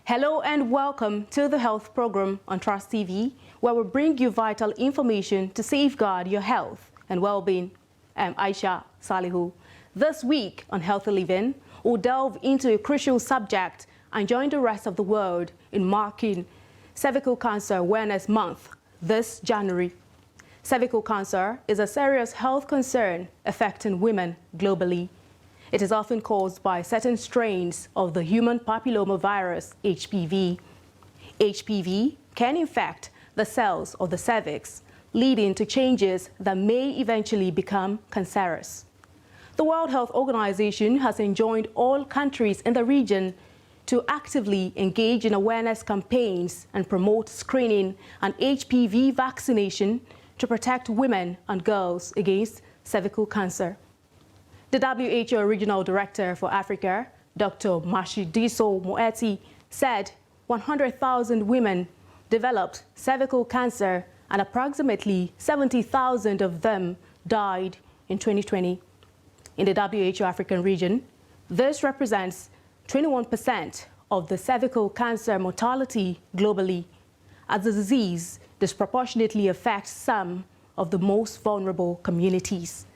Hello and welcome to the health program on Trust TV, where we bring you vital information to safeguard your health and well-being. I'm Aisha Salihu. This week on Healthy Living, we'll delve into a crucial subject and join the rest of the world in marking Cervical Cancer Awareness Month this January. Cervical cancer is a serious health concern affecting women globally. It is often caused by certain strains of the human papillomavirus, HPV. HPV can infect the cells of the cervix, leading to changes that may eventually become cancerous. The World Health Organization has enjoined all countries in the region to actively engage in awareness campaigns and promote screening and HPV vaccination to protect women and girls against cervical cancer. The WHO Regional Director for Africa, Dr. Mashidiso Moeti, said 100,000 women developed cervical cancer and approximately 70,000 of them died in 2020. In the WHO African region, this represents 21% of the cervical cancer mortality globally, as the disease disproportionately affects some of the most vulnerable communities.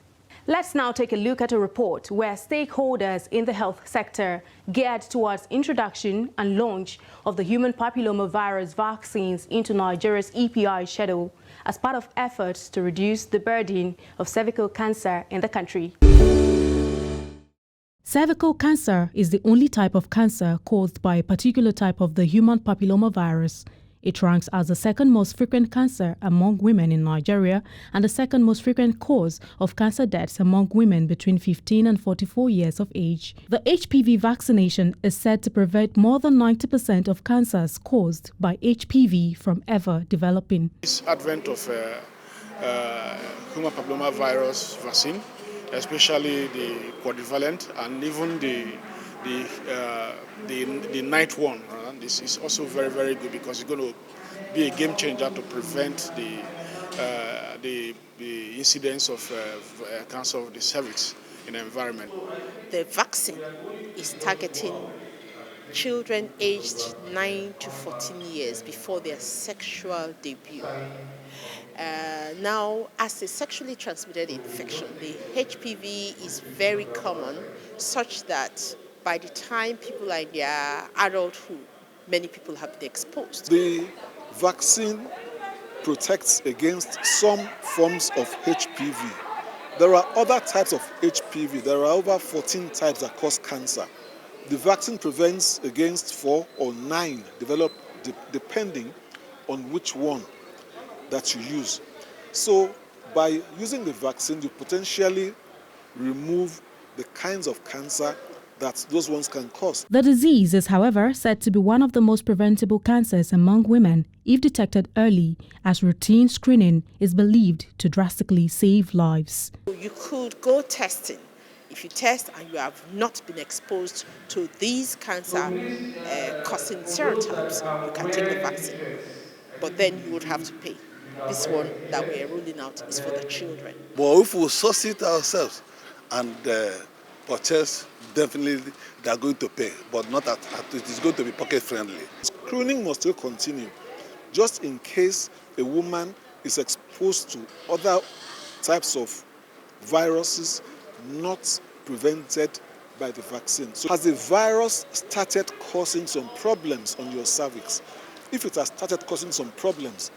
Let's now take a look at a report where stakeholders in the health sector geared towards introduction and launch of the human papillomavirus vaccines into Nigeria's EPI schedule as part of efforts to reduce the burden of cervical cancer in the country. Cervical cancer is the only type of cancer caused by a particular type of the human papillomavirus. It ranks as the second most frequent cancer among women in Nigeria and the second most frequent cause of cancer deaths among women between 15 and 44 years of age. The HPV vaccination is said to prevent more than 90% of cancers caused by HPV from ever developing. This advent of human papillomavirus vaccine, especially the quadrivalent and even the night one, this is also very, very good because it's going to be a game changer to prevent the incidence of cancer of the cervix in the environment. The vaccine is targeting children aged 9 to 14 years before their sexual debut. Now, as a sexually transmitted infection, the HPV is very common, such that by the time people are in their adulthood, many people have been exposed. The vaccine protects against some forms of HPV. There are other types of HPV. There are over 14 types that cause cancer. The vaccine prevents against 4 or 9 developed depending on which one that you use. So by using the vaccine, you potentially remove the kinds of cancer that those ones can cause. The disease is, however, said to be one of the most preventable cancers among women if detected early, as routine screening is believed to drastically save lives. You could go testing. If you test and you have not been exposed to these cancer-causing serotypes, you can take the vaccine. But then you would have to pay. This one that we are ruling out is for the children. But if we succeed ourselves and purchase, definitely they are going to pay, but not at it is going to be pocket friendly. Screening must still continue, just in case a woman is exposed to other types of viruses not prevented by the vaccine. So has the virus started causing some problems on your cervix? If it has started causing some problems,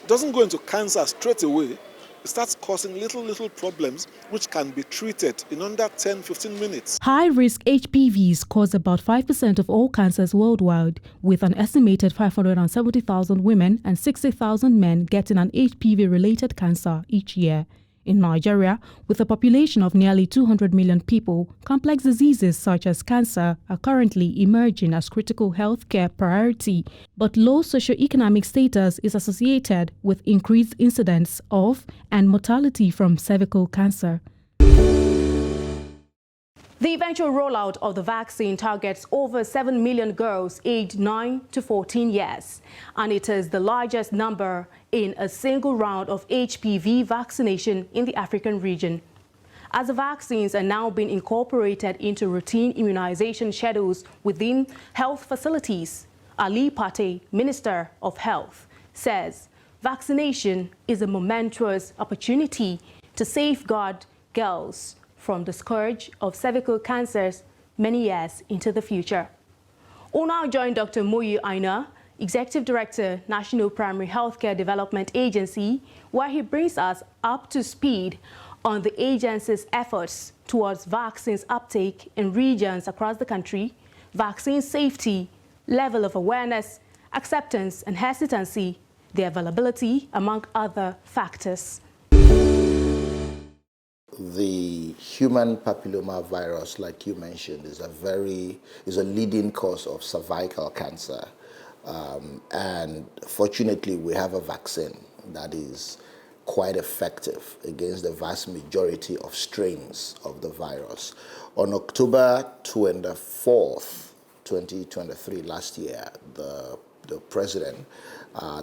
it doesn't go into cancer straight away. It starts causing little problems which can be treated in under 10-15 minutes. High-risk HPVs cause about 5% of all cancers worldwide, with an estimated 570,000 women and 60,000 men getting an HPV-related cancer each year. In Nigeria, with a population of nearly 200 million people, complex diseases such as cancer are currently emerging as critical healthcare priority, but low socioeconomic status is associated with increased incidence of and mortality from cervical cancer. The eventual rollout of the vaccine targets over 7 million girls aged 9 to 14 years, and it is the largest number in a single round of HPV vaccination in the African region. As the vaccines are now being incorporated into routine immunization schedules within health facilities, Ali Pate, Minister of Health, says vaccination is a momentous opportunity to safeguard girls from the scourge of cervical cancers many years into the future. We'll now join Dr. Moyi Aina, Executive Director, National Primary Healthcare Development Agency, where he brings us up to speed on the agency's efforts towards vaccines uptake in regions across the country, vaccine safety, level of awareness, acceptance and hesitancy, the availability, among other factors. The human papilloma virus, like you mentioned, is a leading cause of cervical cancer. And fortunately, we have a vaccine that is quite effective against the vast majority of strains of the virus. On October 24th, 2023, last year, the president,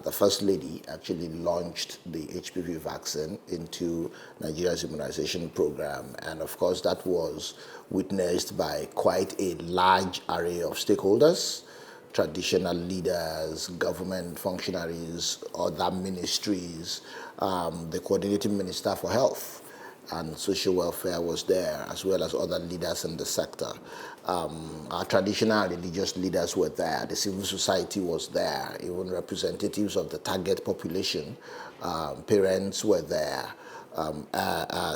the First Lady, actually launched the HPV vaccine into Nigeria's immunization program. And of course, that was witnessed by quite a large array of stakeholders, traditional leaders, government functionaries, other ministries, the coordinating minister for health and social welfare was there, as well as other leaders in the sector. Our traditional religious leaders were there, the civil society was there, even representatives of the target population, parents were there.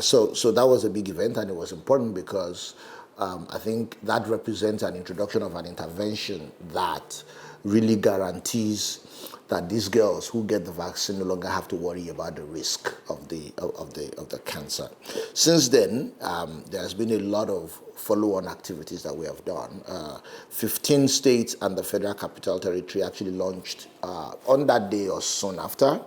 So that was a big event, and it was important because I think that represents an introduction of an intervention that really guarantees that these girls who get the vaccine no longer have to worry about the risk of the cancer. Since then, there has been a lot of follow-on activities that we have done. 15 states and the Federal Capital Territory actually launched on that day or soon after.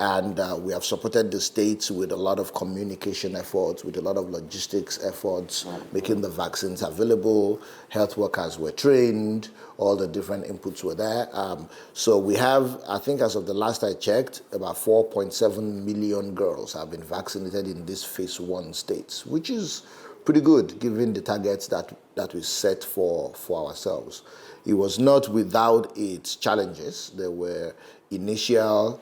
And we have supported the states with a lot of communication efforts, with a lot of logistics efforts, making the vaccines available. Health workers were trained, all the different inputs were there. So we have, I think as of the last I checked, about 4.7 million girls have been vaccinated in these phase 1 states, which is pretty good given the targets that we set for ourselves. It was not without its challenges. There were initial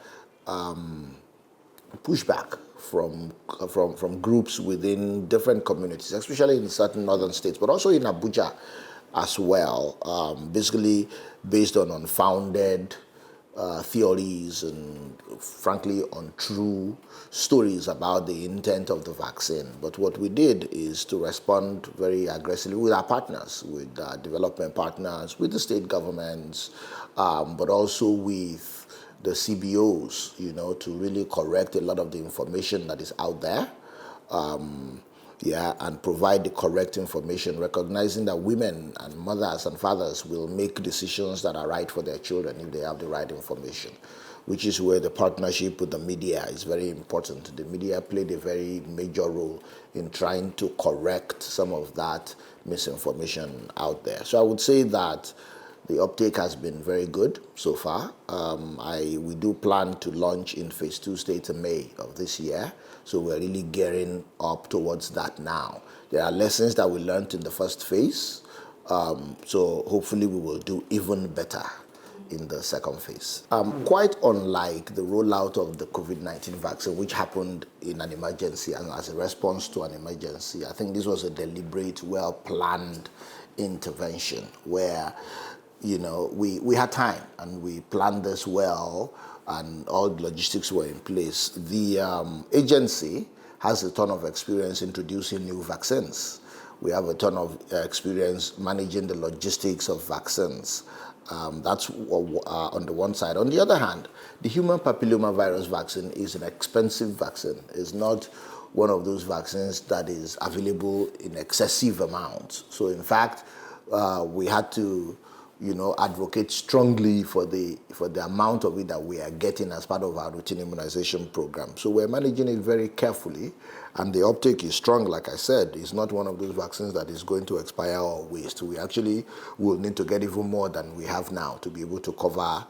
pushback from groups within different communities, especially in certain northern states, but also in Abuja as well, basically based on unfounded theories and frankly untrue stories about the intent of the vaccine. But what we did is to respond very aggressively with our partners, with development partners, with the state governments, but also with the CBOs, to really correct a lot of the information that is out there, and provide the correct information, recognizing that women and mothers and fathers will make decisions that are right for their children if they have the right information, which is where the partnership with the media is very important. The media played a very major role in trying to correct some of that misinformation out there. So I would say that the uptake has been very good so far. We do plan to launch in phase 2 states in May of this year. So we're really gearing up towards that now. There are lessons that we learned in the first phase. So hopefully we will do even better in the second phase. Quite unlike the rollout of the COVID-19 vaccine, which happened in an emergency and as a response to an emergency, I think this was a deliberate, well-planned intervention where we had time and we planned this well and all the logistics were in place. The agency has a ton of experience introducing new vaccines. We have a ton of experience managing the logistics of vaccines. That's on the one side. On the other hand, the human papilloma virus vaccine is an expensive vaccine. It's not one of those vaccines that is available in excessive amounts. So in fact, we had to advocate strongly for the amount of it that we are getting as part of our routine immunization program. So we're managing it very carefully, and the uptake is strong. Like I said, it's not one of those vaccines that is going to expire or waste. We actually will need to get even more than we have now to be able to cover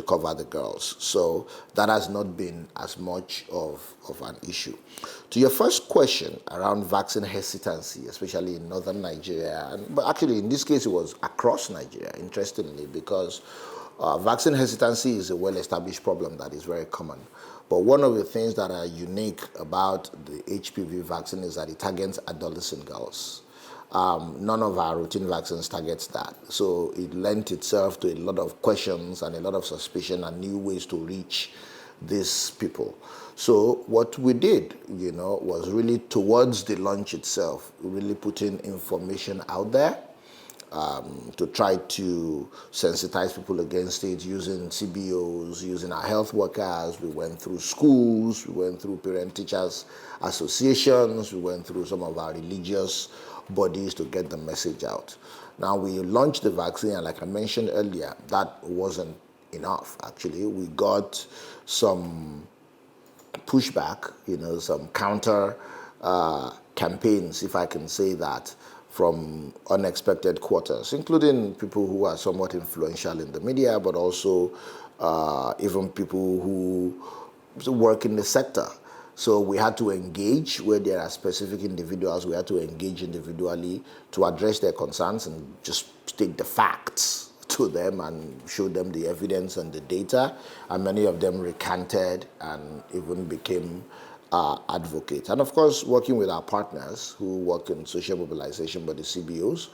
cover the girls. So that has not been as much of an issue. To your first question around vaccine hesitancy, especially in northern Nigeria, but actually in this case it was across Nigeria, interestingly, because vaccine hesitancy is a well-established problem that is very common. But one of the things that are unique about the HPV vaccine is that it targets adolescent girls. None of our routine vaccines targets that. So it lent itself to a lot of questions and a lot of suspicion and new ways to reach these people. So what we did, was really towards the launch itself, really putting information out there to try to sensitize people against it using CBOs, using our health workers. We went through schools, we went through parent-teachers associations, we went through some of our religious bodies to get the message out. Now we launched the vaccine, and like I mentioned earlier, that wasn't enough actually. We got some pushback, some counter campaigns, if I can say that, from unexpected quarters, including people who are somewhat influential in the media, but also even people who work in the sector. So we had to engage where there are specific individuals. We had to engage individually to address their concerns and just state the facts to them and show them the evidence and the data. And many of them recanted and even became advocates. And of course, working with our partners who work in social mobilization, but the CBOs,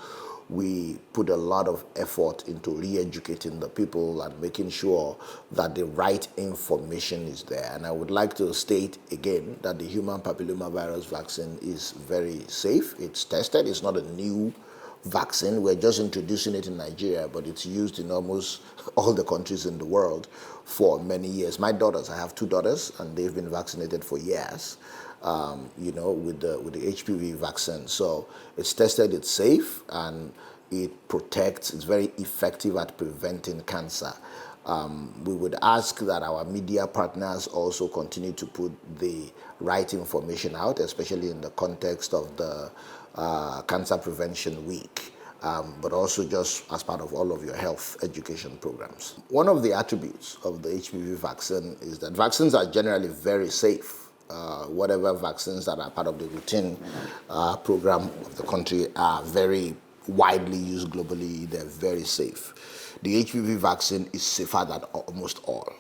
we put a lot of effort into re-educating the people and making sure that the right information is there. And I would like to state again that the human papillomavirus vaccine is very safe. It's tested. It's not a new vaccine. We're just introducing it in Nigeria, but it's used in almost all the countries in the world for many years. My daughters, I have 2 daughters, and they've been vaccinated for years, with the HPV vaccine. So it's tested, it's safe, and it protects, it's very effective at preventing cancer. We would ask that our media partners also continue to put the right information out, especially in the context of the Cancer Prevention Week, but also just as part of all of your health education programs. One of the attributes of the HPV vaccine is that vaccines are generally very safe. Whatever vaccines that are part of the routine program of the country are very widely used globally. They're very safe. The HPV vaccine is safer than almost all.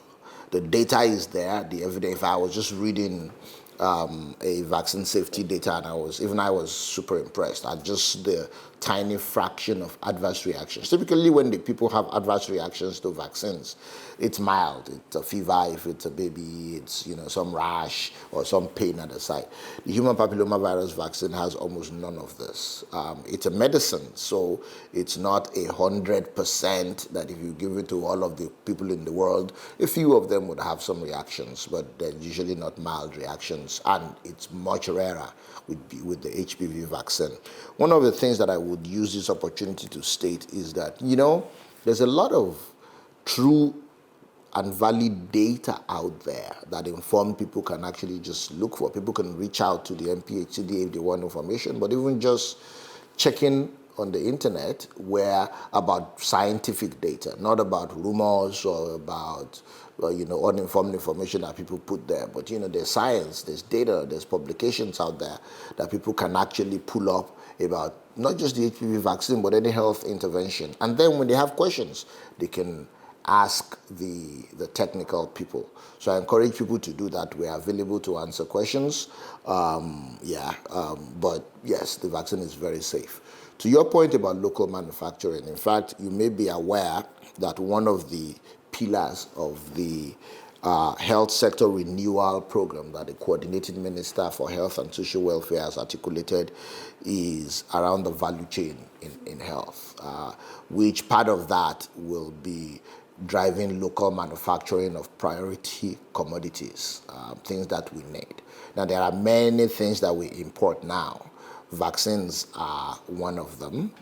The data is there, the evidence. If I was just reading a vaccine safety data, and I was super impressed at just the tiny fraction of adverse reactions. Typically, when the people have adverse reactions to vaccines, it's mild. It's a fever, if it's a baby, it's some rash or some pain at the site. The human papillomavirus vaccine has almost none of this. It's a medicine, so it's not 100% that if you give it to all of the people in the world, a few of them would have some reactions, but they're usually not mild reactions, and it's much rarer with the HPV vaccine. One of the things that I would use this opportunity to state is that, there's a lot of true and valid data out there that informed people can actually just look for. People can reach out to the MPHCDA if they want information, but even just checking on the internet where about scientific data, not about rumors or about uninformed information that people put there. But there's science, there's data, there's publications out there that people can actually pull up about not just the HPV vaccine, but any health intervention. And then when they have questions, they can ask the technical people. So I encourage people to do that. We are available to answer questions. But yes, the vaccine is very safe. To your point about local manufacturing, in fact, you may be aware that one of the pillars of the health sector renewal program that the coordinating minister for health and social welfare has articulated is around the value chain in health, which part of that will be driving local manufacturing of priority commodities, things that we need. Now, there are many things that we import now. Vaccines are one of them.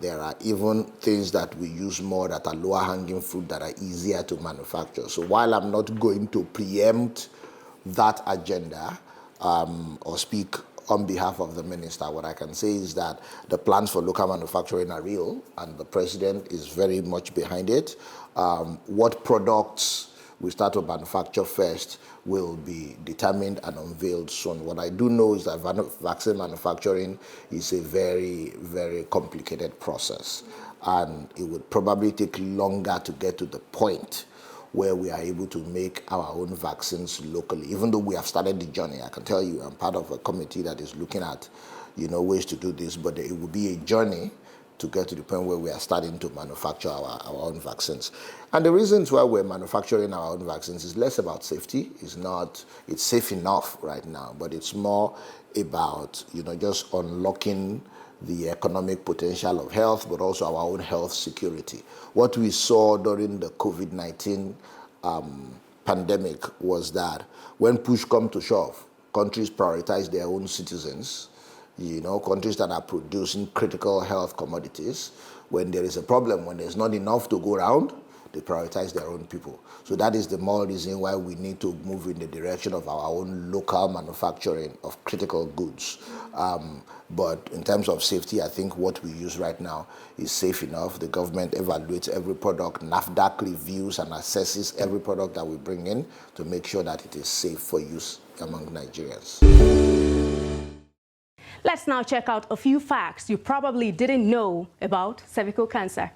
There are even things that we use more that are lower hanging fruit that are easier to manufacture. So while I'm not going to preempt that agenda or speak on behalf of the minister, what I can say is that the plans for local manufacturing are real and the president is very much behind it. What products we start to manufacture first will be determined and unveiled soon. What I do know is that vaccine manufacturing is a very, very complicated process, and it would probably take longer to get to the point where we are able to make our own vaccines locally. Even though we have started the journey, I can tell you I'm part of a committee that is looking at, ways to do this, but it will be a journey to get to the point where we are starting to manufacture our own vaccines. And the reasons why we're manufacturing our own vaccines is less about safety. It's safe enough right now, but it's more about, just unlocking the economic potential of health, but also our own health security. What we saw during the COVID-19 pandemic was that when push come to shove, countries prioritize their own citizens, countries that are producing critical health commodities. When there is a problem, when there's not enough to go around, they prioritize their own people. So that is the more reason why we need to move in the direction of our own local manufacturing of critical goods. But in terms of safety, I think what we use right now is safe enough. The government evaluates every product, NAFDAC reviews and assesses every product that we bring in to make sure that it is safe for use among Nigerians. Let's now check out a few facts you probably didn't know about cervical cancer.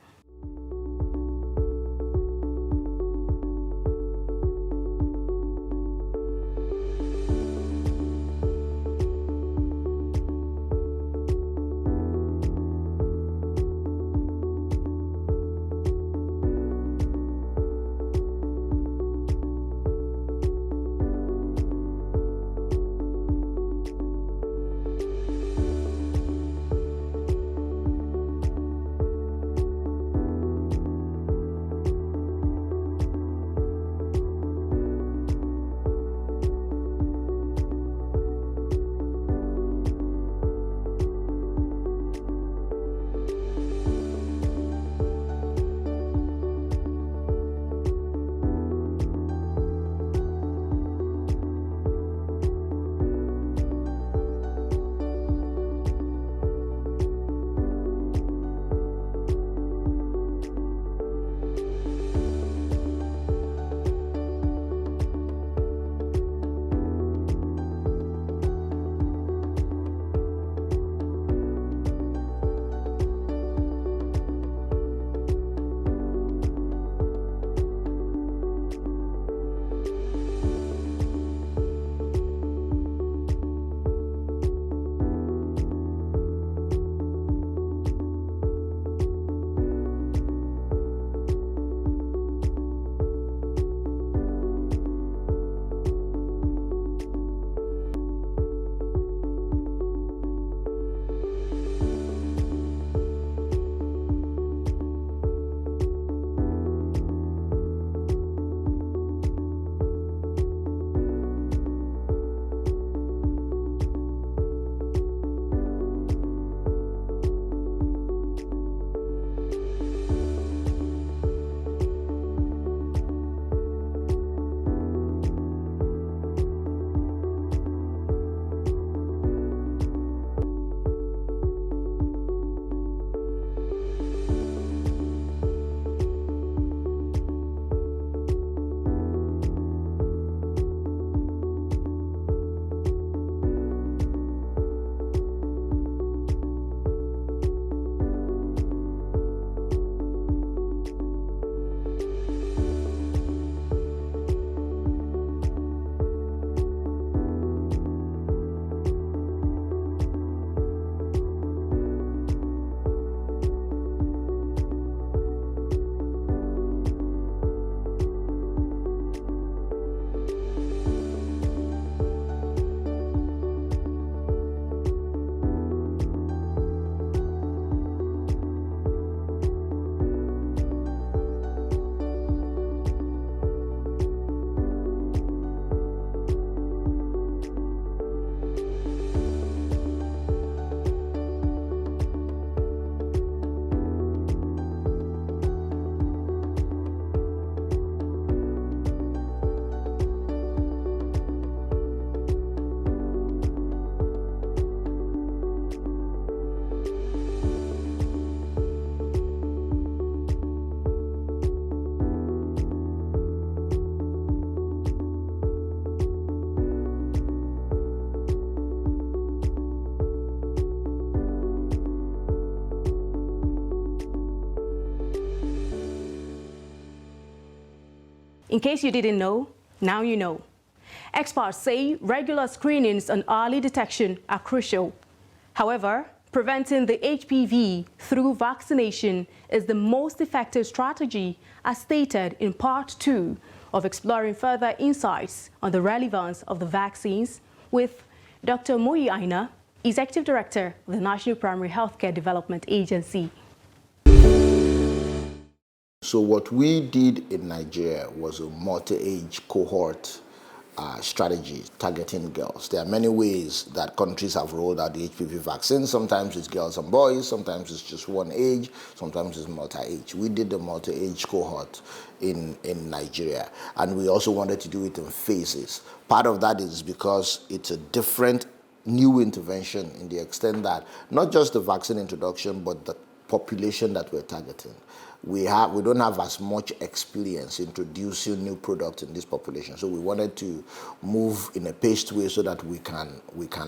In case you didn't know, now you know. Experts say regular screenings and early detection are crucial. However, preventing the HPV through vaccination is the most effective strategy, as stated in Part 2 of exploring further insights on the relevance of the vaccines with Dr. Moyi Aina, Executive Director of the National Primary Healthcare Development Agency. So what we did in Nigeria was a multi-age cohort strategy targeting girls. There are many ways that countries have rolled out the HPV vaccine. Sometimes it's girls and boys, sometimes it's just one age, sometimes it's multi-age. We did the multi-age cohort in Nigeria, and we also wanted to do it in phases. Part of that is because it's a different new intervention in the extent that not just the vaccine introduction, but the population that we're targeting. We don't have as much experience introducing new products in this population, so we wanted to move in a paced way so that we can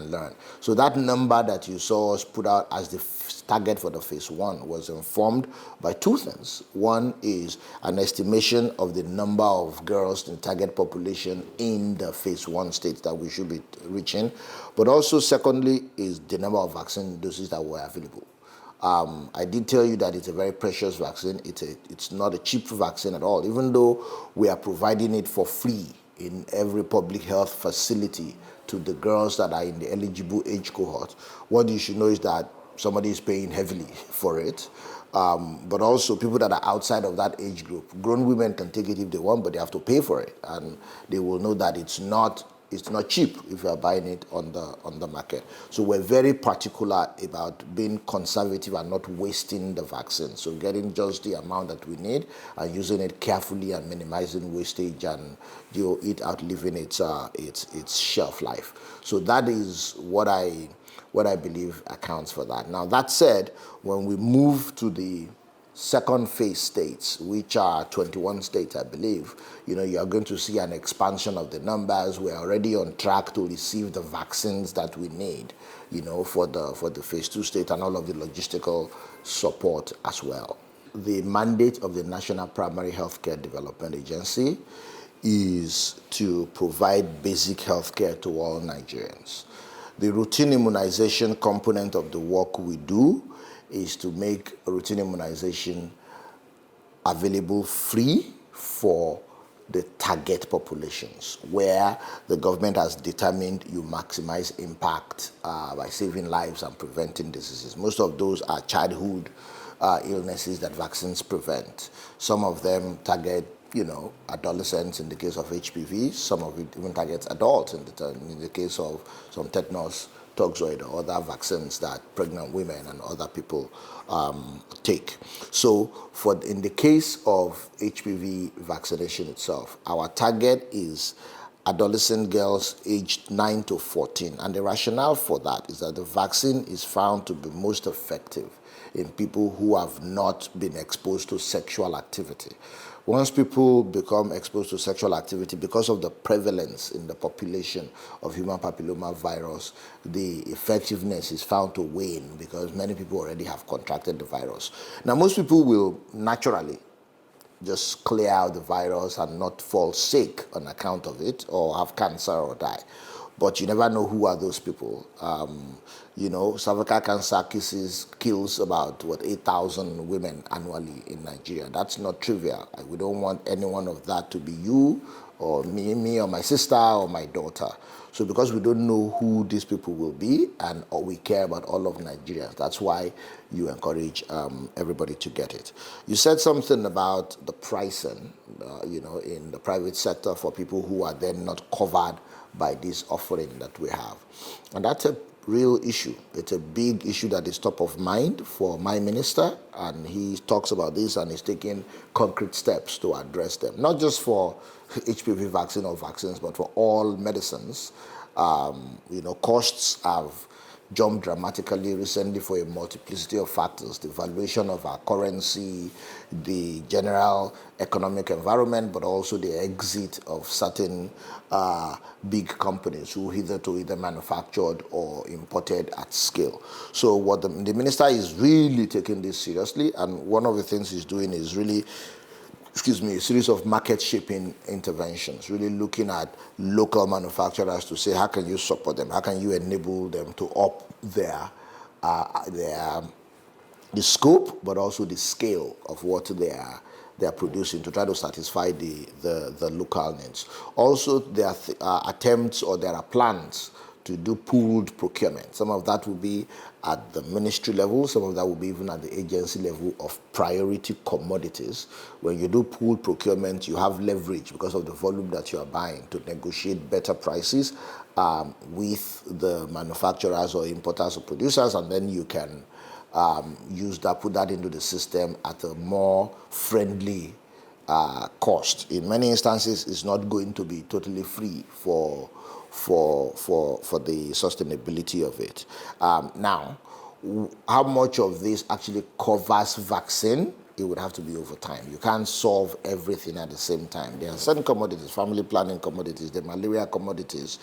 learn. So that number that you saw us put out as the target for the phase 1 was informed by two things. One is an estimation of the number of girls in target population in the phase 1 state that we should be reaching, but also secondly is the number of vaccine doses that were available. I did tell you that it's a very precious vaccine. It's not a cheap vaccine at all, even though we are providing it for free in every public health facility to the girls that are in the eligible age cohort. What you should know is that somebody is paying heavily for it, but also people that are outside of that age group. Grown women can take it if they want, but they have to pay for it, and they will know that it's not cheap if you are buying it on the market. So we're very particular about being conservative and not wasting the vaccine. So getting just the amount that we need and using it carefully and minimizing wastage and it outliving its shelf life. So that is what I believe accounts for that. Now that said, when we move to the second phase states, which are 21 states, I believe, you are going to see an expansion of the numbers. We're already on track to receive the vaccines that we need, for the phase 2 state and all of the logistical support as well. The mandate of the National Primary Healthcare Development Agency is to provide basic healthcare to all Nigerians. The routine immunization component of the work we do is to make routine immunization available free for the target populations, where the government has determined you maximize impact by saving lives and preventing diseases. Most of those are childhood illnesses that vaccines prevent. Some of them target adolescents in the case of HPV. Some of it even targets adults in the case of some tetanus, toxoid, or other vaccines that pregnant women and other people take. So in the case of HPV vaccination itself, our target is adolescent girls aged 9 to 14. And the rationale for that is that the vaccine is found to be most effective in people who have not been exposed to sexual activity. Once people become exposed to sexual activity, because of the prevalence in the population of human papilloma virus, the effectiveness is found to wane because many people already have contracted the virus. Now, most people will naturally just clear out the virus and not fall sick on account of it or have cancer or die. But you never know who are those people. Cervical cancer kills about 8,000 women annually in Nigeria. That's not trivial. We don't want any one of that to be you or me or my sister or my daughter. So because we don't know who these people will be or we care about all of Nigerians, that's why you encourage everybody to get it. You said something about the pricing, in the private sector for people who are then not covered by this offering that we have. And that's a real issue. It's a big issue that is top of mind for my minister, and he talks about this and is taking concrete steps to address them, not just for HPV vaccine or vaccines, but for all medicines. Costs have jumped dramatically recently for a multiplicity of factors: the valuation of our currency, the general economic environment, but also the exit of certain big companies who either manufactured or imported at scale. So what the minister is really taking this seriously, and one of the things he's doing is really a series of market shaping interventions, really looking at local manufacturers to say, how can you support them? How can you enable them to up the scope, but also the scale of what they are producing to try to satisfy the local needs. Also, there are attempts, or there are plans to do pooled procurement. Some of that will be at the ministry level, some of that will be even at the agency level of priority commodities. When you do pooled procurement, you have leverage because of the volume that you are buying to negotiate better prices with the manufacturers or importers or producers, and then you can use that, put that into the system at a more friendly cost. In many instances, it's not going to be totally free for the sustainability of it. Now, how much of this actually covers vaccine? It would have to be over time. You can't solve everything at the same time. There are certain commodities, family planning commodities, the malaria commodities,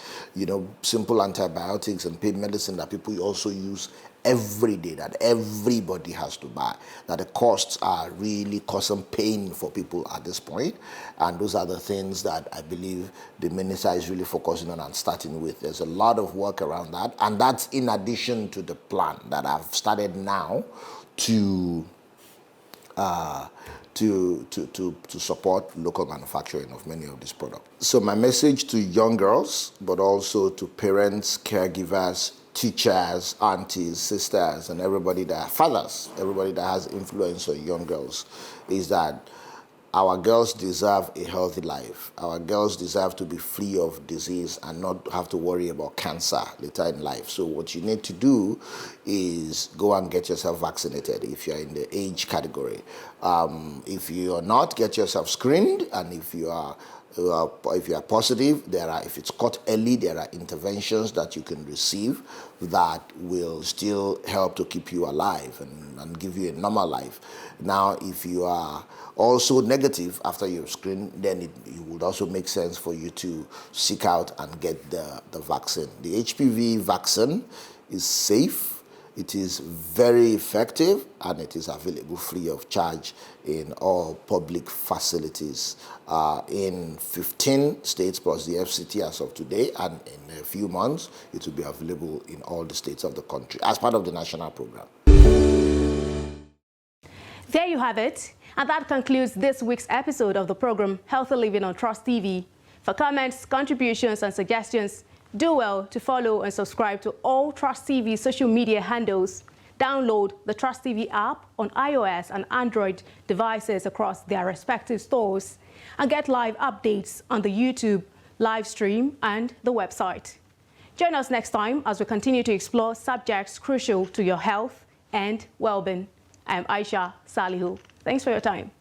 simple antibiotics and pain medicine that people also use every day, that everybody has to buy, that the costs are really causing pain for people at this point. And those are the things that I believe the minister is really focusing on and starting with. There's a lot of work around that, and that's in addition to the plan that I've started now to support local manufacturing of many of these products. So my message to young girls, but also to parents, caregivers, teachers, aunties, sisters, and everybody fathers, everybody that has influence on young girls, is that our girls deserve a healthy life. Our girls deserve to be free of disease and not have to worry about cancer later in life. So what you need to do is go and get yourself vaccinated if you're in the age category. If you're not, get yourself screened, and if you are positive, if it's caught early, there are interventions that you can receive that will still help to keep you alive and give you a normal life. Now, if you are also negative after you've screened, then it would also make sense for you to seek out and get the vaccine. The HPV vaccine is safe. It is very effective, and it is available free of charge in all public facilities in 15 states plus the FCT as of today, and in a few months it will be available in all the states of the country as part of the national program. There you have it, and that concludes this week's episode of the program Healthy Living on Trust TV. For comments, contributions, and suggestions, do well to follow and subscribe to all Trust TV social media handles. Download the Trust TV app on iOS and Android devices across their respective stores, and get live updates on the YouTube live stream and the website. Join us next time as we continue to explore subjects crucial to your health and well-being. I'm Aisha Salihu. Thanks for your time.